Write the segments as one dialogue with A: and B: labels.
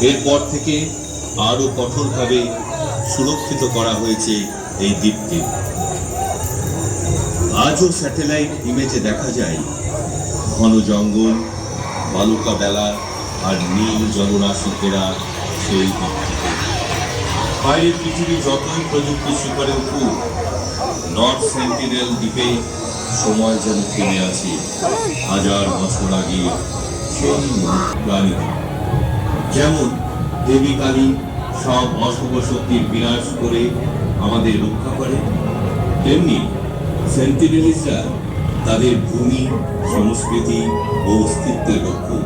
A: এরপর থেকে আরো কঠোরভাবে সুরক্ষিত করা হয়েছে এই দ্বীপকে। আজও স্যাটেলাইট ইমেজে দেখা যায় ঘন জঙ্গল, বালুকা বেলা আর নীল জলরাশি ঘেরা সেই দ্বীপটিকে। বাইরের পৃথিবী যতই প্রযুক্তি শিখরে উঠুক, নর্থ সেন্টিনেল দ্বীপে সময় যেন থেমে আছে হাজার বছর আগে সেই প্রাণীতে। যেমন দেবী কালী সব অশুভ শক্তির বিনাশ করে আমাদের রক্ষা করে, তেমনি সেন্টিনেলিস্টরা তাদের ভূমি, সংস্কৃতি ও অস্তিত্বের রক্ষক।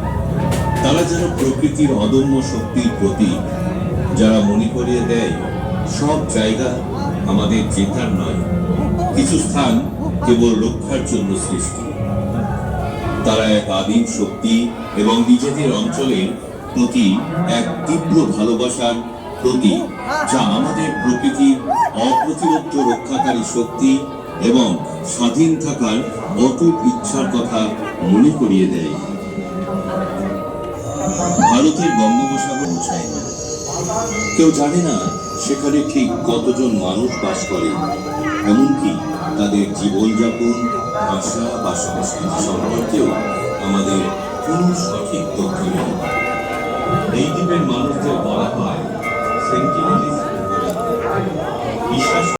A: তারা যেন প্রকৃতির অদম্য শক্তির প্রতীক, যারা মনে করিয়ে দেয় সব জায়গা আমাদের জেতার নয়, কিছু স্থান কেবল রক্ষার জন্য সৃষ্টি। তারা এক আদিম শক্তি এবং নিজেদের অঞ্চলের প্রতি এক তীব্র ভালোবাসার প্রতীক, যা আমাদের প্রকৃতির অপ্রতিরোধ্য রক্ষাকারী শক্তি এবং স্বাধীন থাকার অটুট ইচ্ছার কথা মনে করিয়ে দেয়। ভারতের বঙ্গোপসাগর পৌঁছায়নি, কেউ জানে না সেখানে ঠিক কতজন মানুষ বাস করে, এমনকি তাদের জীবনযাপন, ভাষা বা সংস্কৃতি সম্পর্কেও